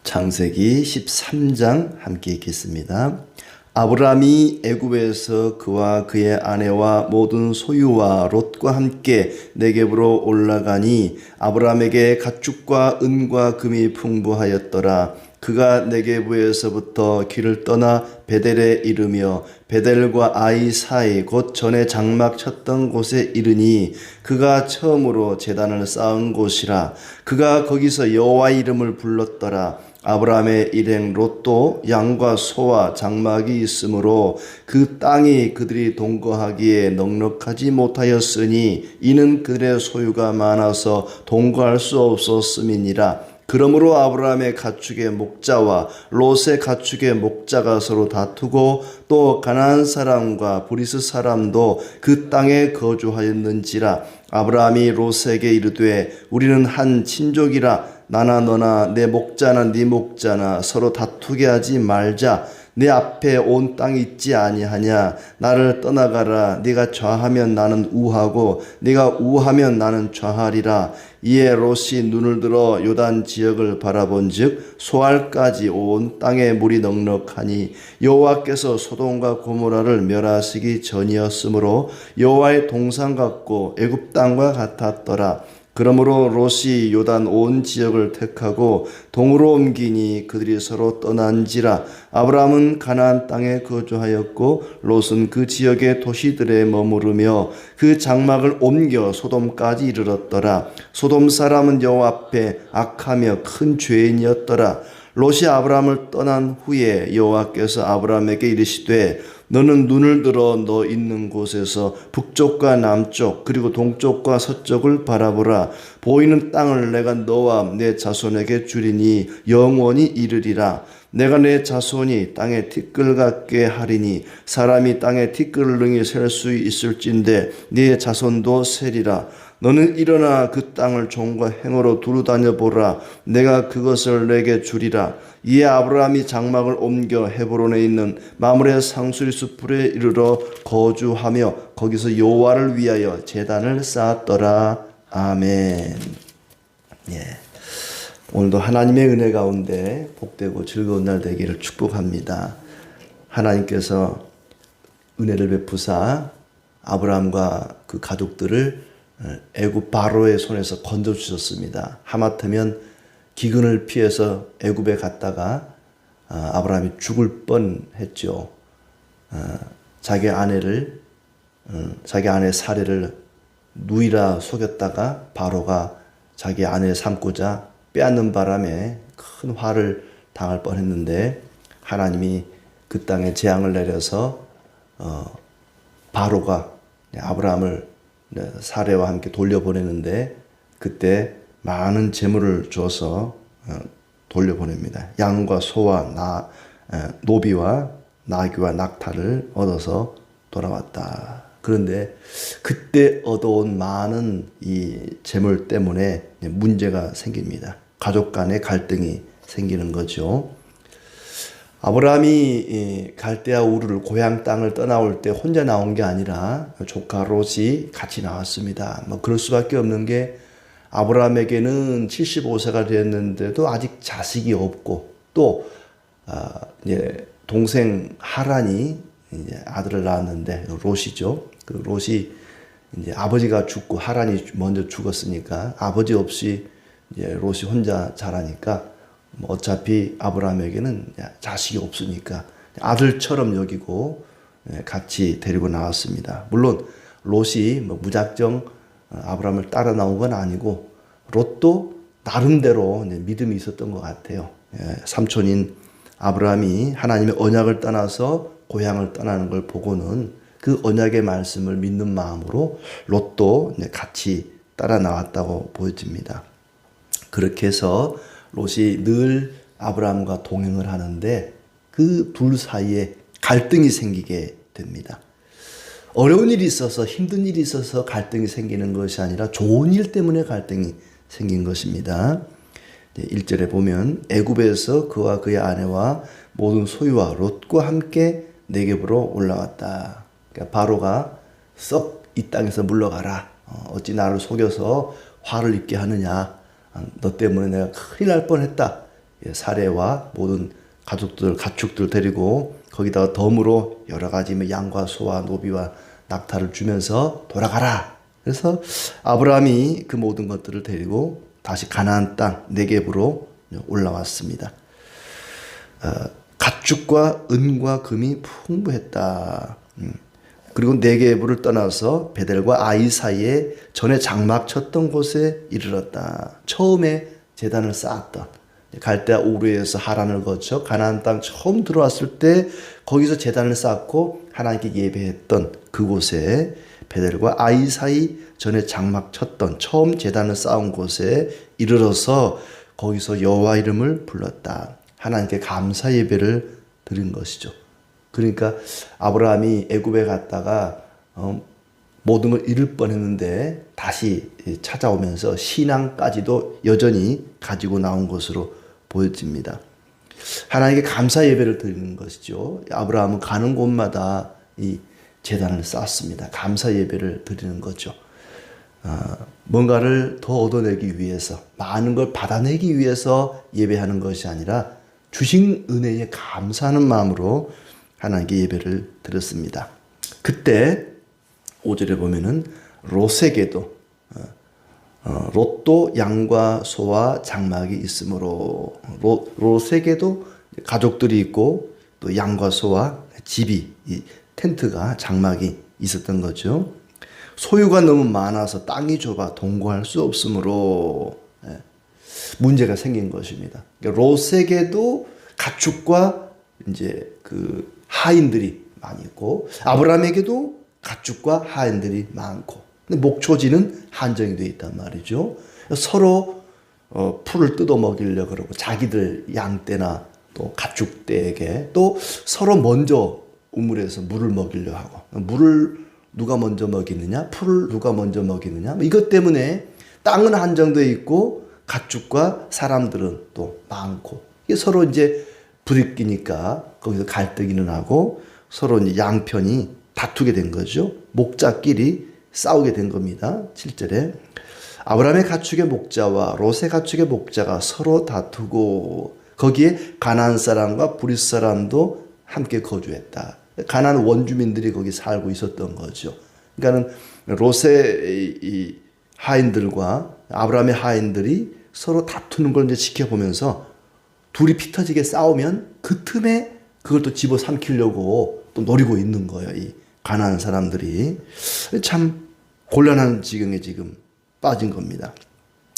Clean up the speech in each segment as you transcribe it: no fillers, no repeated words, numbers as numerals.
창세기 13장 함께 읽겠습니다. 아브라함이 애굽에서 그와 그의 아내와 모든 소유와 롯과 함께 네겝으로 올라가니 아브라함에게 가축과 은과 금이 풍부하였더라. 그가 네겝에서부터 길을 떠나 베델에 이르며 베델과 아이 사이 곧 전에 장막 쳤던 곳에 이르니 그가 처음으로 제단을 쌓은 곳이라. 그가 거기서 여호와 이름을 불렀더라. 아브라함의 일행 롯도 양과 소와 장막이 있으므로 그 땅이 그들이 동거하기에 넉넉하지 못하였으니 이는 그들의 소유가 많아서 동거할 수 없었음이니라. 그러므로 아브라함의 가축의 목자와 롯의 가축의 목자가 서로 다투고 또 가나안 사람과 브리스 사람도 그 땅에 거주하였는지라. 아브라함이 롯에게 이르되 우리는 한 친족이라. 나나 너나 내 목자나 네 목자나 서로 다투게 하지 말자. 내 앞에 온 땅이 있지 아니하냐. 나를 떠나가라. 네가 좌하면 나는 우하고 네가 우하면 나는 좌하리라. 이에 롯이 눈을 들어 요단 지역을 바라본즉 소알까지 온 땅에 물이 넉넉하니 여호와께서 소돔과 고모라를 멸하시기 전이었으므로 여호와의 동상 같고 애굽 땅과 같았더라. 그러므로 롯이 요단 온 지역을 택하고 동으로 옮기니 그들이 서로 떠난지라. 아브라함은 가나안 땅에 거주하였고 롯은 그 지역의 도시들에 머무르며 그 장막을 옮겨 소돔까지 이르렀더라. 소돔 사람은 여호와 앞에 악하며 큰 죄인이었더라. 롯이 아브라함을 떠난 후에 여호와께서 아브라함에게 이르시되 너는 눈을 들어 너 있는 곳에서 북쪽과 남쪽 그리고 동쪽과 서쪽을 바라보라. 보이는 땅을 내가 너와 내 자손에게 주리니 영원히 이르리라. 내가 내 자손이 땅에 티끌 같게 하리니 사람이 땅에 티끌을 능히 셀 수 있을진데 네 자손도 세리라. 너는 일어나 그 땅을 종과 행어로 두루다녀 보라. 내가 그것을 내게 주리라. 이에 아브라함이 장막을 옮겨 헤브론에 있는 마므레 상수리 숲에 이르러 거주하며 거기서 여호와를 위하여 제단을 쌓았더라. 아멘. 예. 오늘도 하나님의 은혜 가운데 복되고 즐거운 날 되기를 축복합니다. 하나님께서 은혜를 베푸사 아브라함과 그 가족들을 애굽 바로의 손에서 건져 주셨습니다. 하마터면 기근을 피해서 애굽에 갔다가 아브라함이 죽을 뻔했죠. 자기 아내 사례를 누이라 속였다가 바로가 자기 아내 삼고자 빼앗는 바람에 큰 화를 당할 뻔했는데 하나님이 그 땅에 재앙을 내려서 바로가 아브라함을 사례와 함께 돌려보내는데 그때 많은 재물을 줘서 돌려보냅니다. 양과 소와 노비와 나귀와 낙타를 얻어서 돌아왔다. 그런데 그때 얻어온 많은 이 재물 때문에 문제가 생깁니다. 가족 간의 갈등이 생기는 거죠. 아브라함이 갈대아 우르를 고향 땅을 떠나올 때 혼자 나온 게 아니라 조카 롯이 같이 나왔습니다. 그럴 수밖에 없는 게 아브라함에게는 75세가 되었는데도 아직 자식이 없고 또 이제 동생 하란이 이제 아들을 낳았는데 롯이죠. 그 롯이 이제 아버지가 죽고 하란이 먼저 죽었으니까 아버지 없이 이제 롯이 혼자 자라니까 어차피 아브라함에게는 자식이 없으니까 아들처럼 여기고 같이 데리고 나왔습니다. 물론 롯이 무작정 아브라함을 따라 나온 건 아니고 롯도 나름대로 믿음이 있었던 것 같아요. 삼촌인 아브라함이 하나님의 언약을 떠나서 고향을 떠나는 걸 보고는 그 언약의 말씀을 믿는 마음으로 롯도 같이 따라 나왔다고 보여집니다. 그렇게 해서 롯이 늘 아브라함과 동행을 하는데 그 둘 사이에 갈등이 생기게 됩니다. 어려운 일이 있어서 힘든 일이 있어서 갈등이 생기는 것이 아니라 좋은 일 때문에 갈등이 생긴 것입니다. 1절에 보면 애굽에서 그와 그의 아내와 모든 소유와 롯과 함께 네겝으로 올라왔다. 그러니까 바로가 썩 이 땅에서 물러가라. 어찌 나를 속여서 화를 입게 하느냐. 너 때문에 내가 큰일 날 뻔했다. 사례와 모든 가축들 데리고 거기다가 덤으로 여러 가지 양과 소와 노비와 낙타를 주면서 돌아가라. 그래서 아브라함이 그 모든 것들을 데리고 다시 가나안 땅 네겝으로 올라왔습니다. 가축과 은과 금이 풍부했다. 그리고 네겝을 떠나서 베델과 아이 사이에 전에 장막 쳤던 곳에 이르렀다. 처음에 제단을 쌓았던 갈대아 우르에서 하란을 거쳐 가나안 땅 처음 들어왔을 때 거기서 제단을 쌓고 하나님께 예배했던 그곳에 베델과 아이 사이 전에 장막 쳤던 처음 제단을 쌓은 곳에 이르러서 거기서 여호와 이름을 불렀다. 하나님께 감사 예배를 드린 것이죠. 그러니까 아브라함이 애굽에 갔다가 모든 걸 잃을 뻔했는데 다시 찾아오면서 신앙까지도 여전히 가지고 나온 것으로 보여집니다. 하나님께 감사 예배를 드리는 것이죠. 아브라함은 가는 곳마다 이 제단을 쌓습니다. 감사 예배를 드리는 거죠. 뭔가를 더 얻어내기 위해서, 많은 걸 받아내기 위해서 예배하는 것이 아니라 주신 은혜에 감사하는 마음으로 하나님께 예배를 드렸습니다. 그때 5절에 보면은 롯에게도 롯도 양과 소와 장막이 있으므로 롯에게도 가족들이 있고 또 양과 소와 집이 이 텐트가 장막이 있었던 거죠. 소유가 너무 많아서 땅이 좁아 동거할 수 없으므로 문제가 생긴 것입니다. 그러니까 롯에게도 가축과 이제 그 하인들이 많이 있고 아브라함에게도 가축과 하인들이 많고 근데 목초지는 한정이 되어 있단 말이죠. 서로 풀을 뜯어 먹이려고 그러고 자기들 양떼나 또 가축떼에게 또 서로 먼저 우물에서 물을 먹이려 하고 물을 누가 먼저 먹이느냐 풀을 누가 먼저 먹이느냐 이것 때문에 땅은 한정되어 있고 가축과 사람들은 또 많고 이게 서로 이제 부딪히니까 거기서 갈등이 하고 서로 이제 양편이 다투게 된 거죠. 목자끼리 싸우게 된 겁니다. 7절에 아브라함의 가축의 목자와 롯의 가축의 목자가 서로 다투고 거기에 가나안 사람과 브릿 사람도 함께 거주했다. 가나안 원주민들이 거기 살고 있었던 거죠. 그러니까는 롯의 이 하인들과 아브라함의 하인들이 서로 다투는 걸 이제 지켜보면서 둘이 피 터지게 싸우면 그 틈에 그걸 또 집어삼키려고 또 노리고 있는 거예요. 이 가나안 사람들이. 참 곤란한 지경에 지금 빠진 겁니다.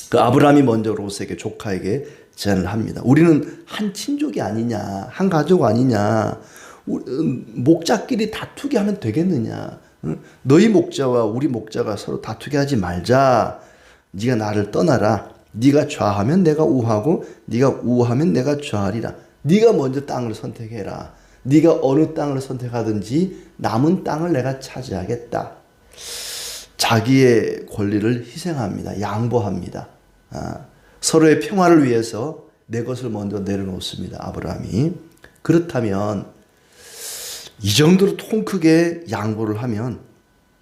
그 아브라함이 먼저 롯에게 조카에게 제안을 합니다. 우리는 한 친족이 아니냐, 한 가족 아니냐, 목자끼리 다투게 하면 되겠느냐. 너희 목자와 우리 목자가 서로 다투게 하지 말자. 네가 나를 떠나라. 네가 좌하면 내가 우하고 네가 우하면 내가 좌하리라. 네가 먼저 땅을 선택해라. 네가 어느 땅을 선택하든지 남은 땅을 내가 차지하겠다. 자기의 권리를 희생합니다. 양보합니다. 서로의 평화를 위해서 내 것을 먼저 내려놓습니다. 아브라함이. 그렇다면 이 정도로 통 크게 양보를 하면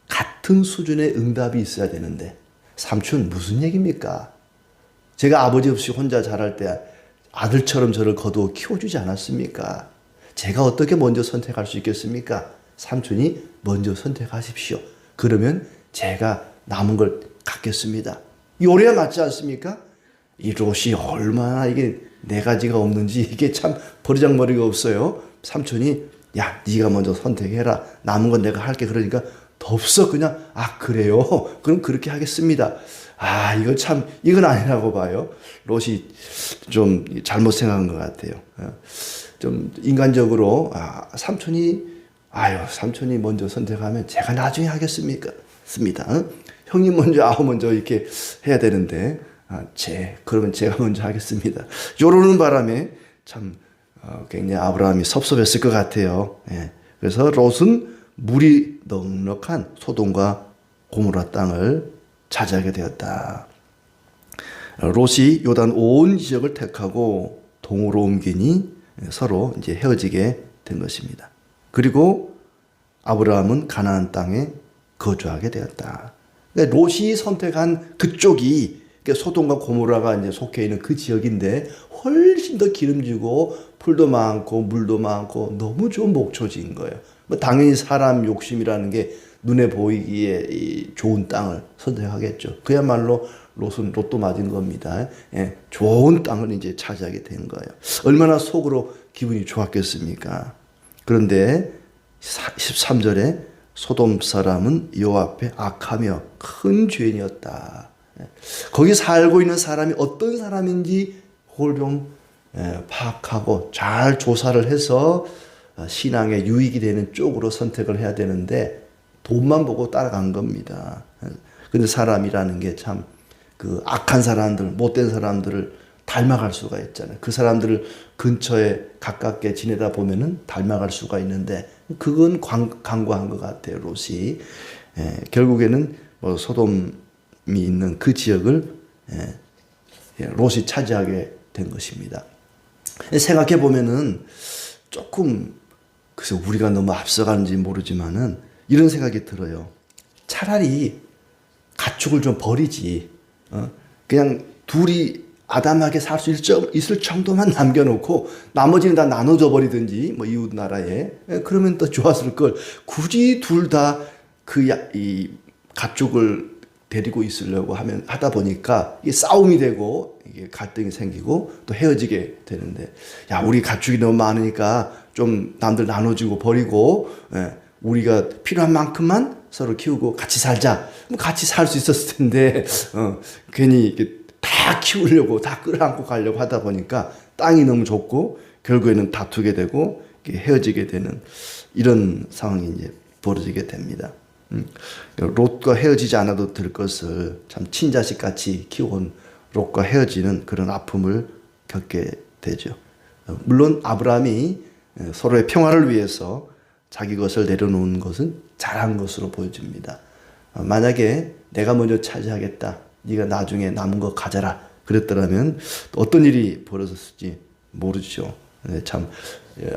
같은 수준의 응답이 있어야 되는데 삼촌 무슨 얘기입니까? 제가 아버지 없이 혼자 자랄 때 아들처럼 저를 거두어 키워주지 않았습니까? 제가 어떻게 먼저 선택할 수 있겠습니까? 삼촌이 먼저 선택하십시오. 그러면 제가 남은 걸 갖겠습니다. 요래야 맞지 않습니까? 이 롯이 얼마나 이게 네 가지가 없는지 이게 참 버리장머리가 없어요. 삼촌이 야 네가 먼저 선택해라. 남은 건 내가 할게. 그러니까 덥석 그냥 그래요. 그럼 그렇게 하겠습니다. 이거 참 이건 아니라고 봐요. 롯이 좀 잘못 생각한 것 같아요. 좀 인간적으로 삼촌이 먼저 선택하면 제가 나중에 하겠습니까? 습니다. 형님 먼저 아우 먼저 이렇게 해야 되는데 그러면 제가 먼저 하겠습니다. 요러는 바람에 참 굉장히 아브라함이 섭섭했을 것 같아요. 그래서 롯은 물이 넉넉한 소돔과 고모라 땅을 차지하게 되었다. 롯이 요단 온 지역을 택하고 동으로 옮기니 서로 이제 헤어지게 된 것입니다. 그리고 아브라함은 가나안 땅에 거주하게 되었다. 그러니까 롯이 선택한 그쪽이 그러니까 소돔과 고모라가 이제 속해 있는 그 지역인데 훨씬 더 기름지고 풀도 많고 물도 많고 너무 좋은 목초지인 거예요. 뭐 당연히 사람 욕심이라는 게 눈에 보이기에 이 좋은 땅을 선택하겠죠. 그야말로 로또 맞은 겁니다. 예, 좋은 땅을 이제 차지하게 된 거예요. 얼마나 속으로 기분이 좋았겠습니까? 그런데 13절에 소돔 사람은 여호와 앞에 악하며 큰 죄인이었다. 거기 살고 있는 사람이 어떤 사람인지 그걸 좀 파악하고 잘 조사를 해서 신앙에 유익이 되는 쪽으로 선택을 해야 되는데 돈만 보고 따라간 겁니다. 근데 사람이라는 게 참 그 악한 사람들, 못된 사람들을 닮아갈 수가 있잖아요. 그 사람들을 근처에 가깝게 지내다 보면은 닮아갈 수가 있는데 그건 간과한 것 같아요. 롯이 결국에는 뭐 소돔이 있는 그 지역을 롯이 차지하게 된 것입니다. 생각해 보면은 조금 그래서 우리가 너무 앞서가는지 모르지만은 이런 생각이 들어요. 차라리 가축을 좀 버리지. 그냥 둘이 아담하게 살 수 있을 정도만 남겨놓고 나머지는 다 나눠줘 버리든지 뭐 이웃 나라에 그러면 더 좋았을 걸. 굳이 둘 다 이 가축을 데리고 있으려고 하다 보니까 이게 싸움이 되고 이게 갈등이 생기고 또 헤어지게 되는데 야 우리 가축이 너무 많으니까 좀 남들 나눠주고 버리고 우리가 필요한 만큼만 서로 키우고 같이 살자. 같이 살 수 있었을 텐데 괜히 이렇게 다 키우려고 다 끌어안고 가려고 하다 보니까 땅이 너무 좁고 결국에는 다투게 되고 헤어지게 되는 이런 상황이 이제 벌어지게 됩니다. 롯과 헤어지지 않아도 될 것을 참 친자식 같이 키워온 롯과 헤어지는 그런 아픔을 겪게 되죠. 물론 아브라함이 서로의 평화를 위해서 자기 것을 내려놓은 것은 잘한 것으로 보여집니다. 만약에 내가 먼저 차지하겠다. 네가 나중에 남은 거 가져라. 그랬더라면 어떤 일이 벌어졌을지 모르죠. 참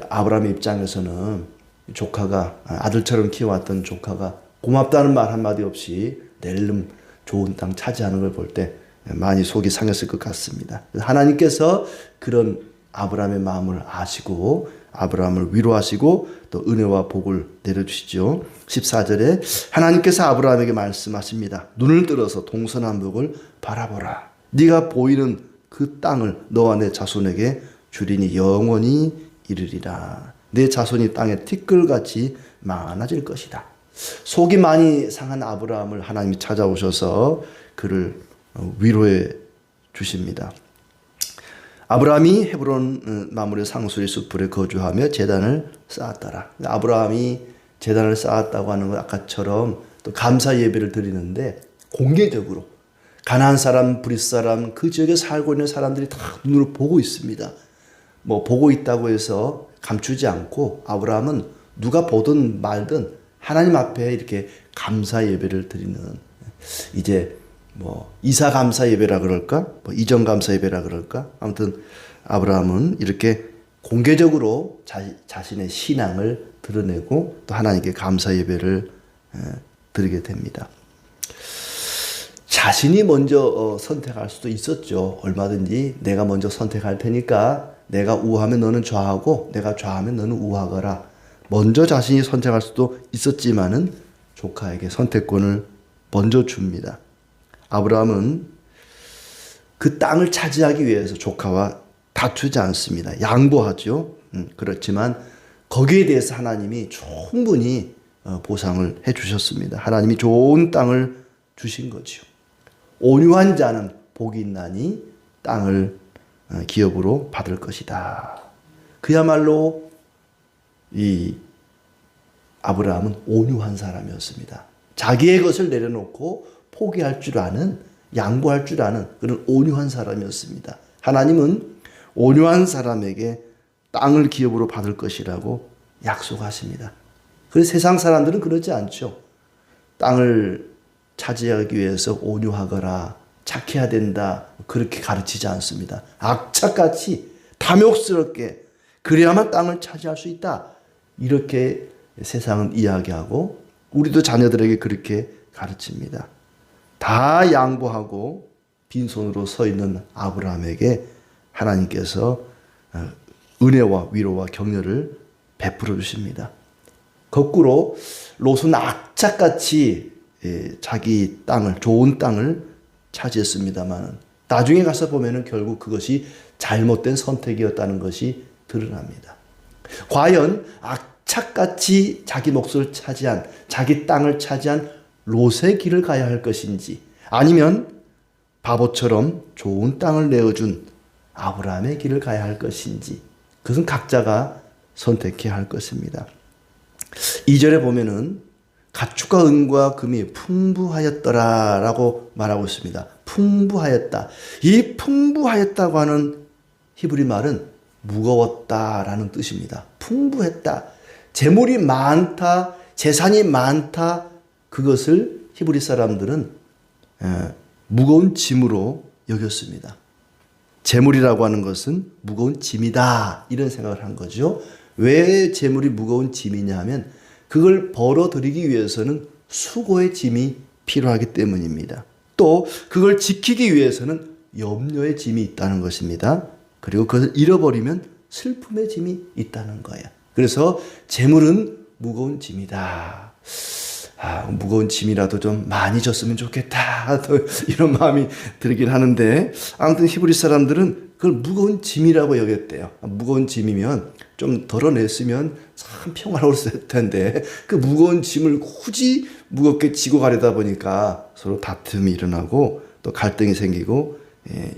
아브라함의 입장에서는 조카가 아들처럼 키워왔던 조카가 고맙다는 말 한마디 없이 낼름 좋은 땅 차지하는 걸 볼 때 많이 속이 상했을 것 같습니다. 하나님께서 그런 아브라함의 마음을 아시고 아브라함을 위로하시고 또 은혜와 복을 내려주시죠. 14절에 하나님께서 아브라함에게 말씀하십니다. 눈을 들어서 동서남북을 바라보라. 네가 보이는 그 땅을 너와 내 자손에게 주리니 영원히 이르리라. 내 자손이 땅에 티끌같이 많아질 것이다. 속이 많이 상한 아브라함을 하나님이 찾아오셔서 그를 위로해 주십니다. 아브라함이 헤브론 마물의 상수리 숲풀에 거주하며 제단을 쌓았더라. 아브라함이 제단을 쌓았다고 하는 건 아까처럼 또 감사 예배를 드리는데 공개적으로 가나안 사람, 브릿 사람, 그 지역에 살고 있는 사람들이 다 눈으로 보고 있습니다. 뭐 보고 있다고 해서 감추지 않고 아브라함은 누가 보든 말든 하나님 앞에 이렇게 감사 예배를 드리는 이제 뭐 이사 감사 예배라 그럴까? 뭐 이전 감사 예배라 그럴까? 아무튼 아브라함은 이렇게 공개적으로 자신의 신앙을 드러내고 또 하나님께 감사 예배를 드리게 됩니다. 자신이 먼저 선택할 수도 있었죠. 얼마든지 내가 먼저 선택할 테니까 내가 우하면 너는 좌하고 내가 좌하면 너는 우하거라. 먼저 자신이 선택할 수도 있었지만은 조카에게 선택권을 먼저 줍니다. 아브라함은 그 땅을 차지하기 위해서 조카와 다투지 않습니다. 양보하죠. 그렇지만 거기에 대해서 하나님이 충분히 보상을 해 주셨습니다. 하나님이 좋은 땅을 주신 거죠. 온유한 자는 복이 있나니 땅을 기업으로 받을 것이다. 그야말로 이 아브라함은 온유한 사람이었습니다. 자기의 것을 내려놓고 포기할 줄 아는, 양보할 줄 아는 그런 온유한 사람이었습니다. 하나님은 온유한 사람에게 땅을 기업으로 받을 것이라고 약속하십니다. 그래서 세상 사람들은 그러지 않죠. 땅을 차지하기 위해서 온유하거라, 착해야 된다, 그렇게 가르치지 않습니다. 악착같이 탐욕스럽게 그래야만 땅을 차지할 수 있다, 이렇게 세상은 이야기하고 우리도 자녀들에게 그렇게 가르칩니다. 다 양보하고 빈손으로 서 있는 아브라함에게 하나님께서 은혜와 위로와 격려를 베풀어 주십니다. 거꾸로 롯은 악착같이 자기 땅을, 좋은 땅을 차지했습니다만 나중에 가서 보면은 결국 그것이 잘못된 선택이었다는 것이 드러납니다. 과연 악착같이 자기 몫을 차지한, 자기 땅을 차지한 롯의 길을 가야 할 것인지, 아니면 바보처럼 좋은 땅을 내어준 아브라함의 길을 가야 할 것인지, 그것은 각자가 선택해야 할 것입니다. 2절에 보면은 가축과 은과 금이 풍부하였더라라고 말하고 있습니다. 풍부하였다. 이 풍부하였다고 하는 히브리 말은 무거웠다라는 뜻입니다. 풍부했다. 재물이 많다, 재산이 많다, 그것을 히브리 사람들은 무거운 짐으로 여겼습니다. 재물이라고 하는 것은 무거운 짐이다, 이런 생각을 한 거죠. 왜 재물이 무거운 짐이냐 하면 그걸 벌어들이기 위해서는 수고의 짐이 필요하기 때문입니다. 또 그걸 지키기 위해서는 염려의 짐이 있다는 것입니다. 그리고 그것을 잃어버리면 슬픔의 짐이 있다는 거예요. 그래서 재물은 무거운 짐이다. 무거운 짐이라도 좀 많이 졌으면 좋겠다, 이런 마음이 들긴 하는데, 아무튼 히브리 사람들은 그걸 무거운 짐이라고 여겼대요. 무거운 짐이면 좀 덜어냈으면 참 평화로웠을 텐데 그 무거운 짐을 굳이 무겁게 지고 가려다 보니까 서로 다툼이 일어나고 또 갈등이 생기고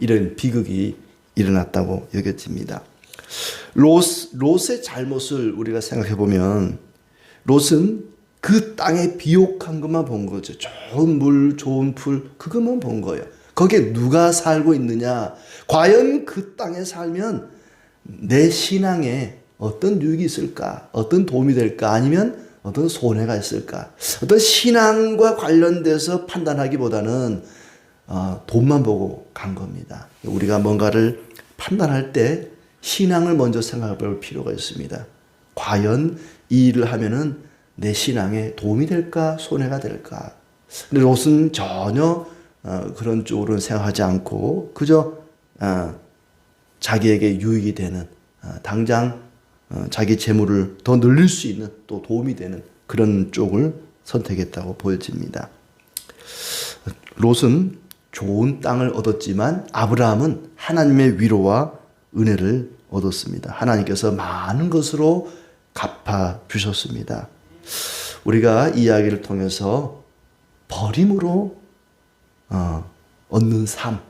이런 비극이 일어났다고 여겨집니다. 롯의 잘못을 우리가 생각해 보면 롯은 그 땅에 비옥한 것만 본 거죠. 좋은 물, 좋은 풀, 그것만 본 거예요. 거기에 누가 살고 있느냐, 과연 그 땅에 살면 내 신앙에 어떤 유익이 있을까, 어떤 도움이 될까, 아니면 어떤 손해가 있을까, 어떤 신앙과 관련돼서 판단하기보다는 돈만 보고 간 겁니다. 우리가 뭔가를 판단할 때 신앙을 먼저 생각해 볼 필요가 있습니다. 과연 이 일을 하면은 내 신앙에 도움이 될까, 손해가 될까. 근데 롯은 전혀 그런 쪽으로는 생각하지 않고 그저 자기에게 유익이 되는, 당장 자기 재물을 더 늘릴 수 있는, 또 도움이 되는 그런 쪽을 선택했다고 보여집니다. 롯은 좋은 땅을 얻었지만 아브라함은 하나님의 위로와 은혜를 얻었습니다. 하나님께서 많은 것으로 갚아 주셨습니다. 우리가 이 이야기를 통해서 버림으로 얻는 삶,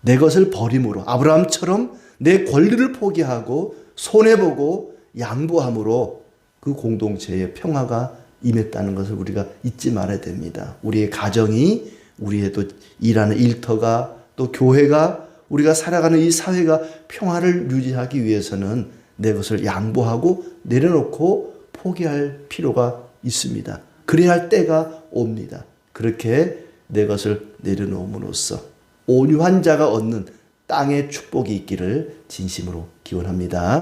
내 것을 버림으로, 아브라함처럼 내 권리를 포기하고 손해보고 양보함으로 그 공동체의 평화가 임했다는 것을 우리가 잊지 말아야 됩니다. 우리의 가정이, 우리의 또 일하는 일터가, 또 교회가, 우리가 살아가는 이 사회가 평화를 유지하기 위해서는 내 것을 양보하고 내려놓고 포기할 필요가 있습니다. 그래야 할 때가 옵니다. 그렇게 내 것을 내려놓음으로써 온유한 자가 얻는 땅의 축복이 있기를 진심으로 기원합니다.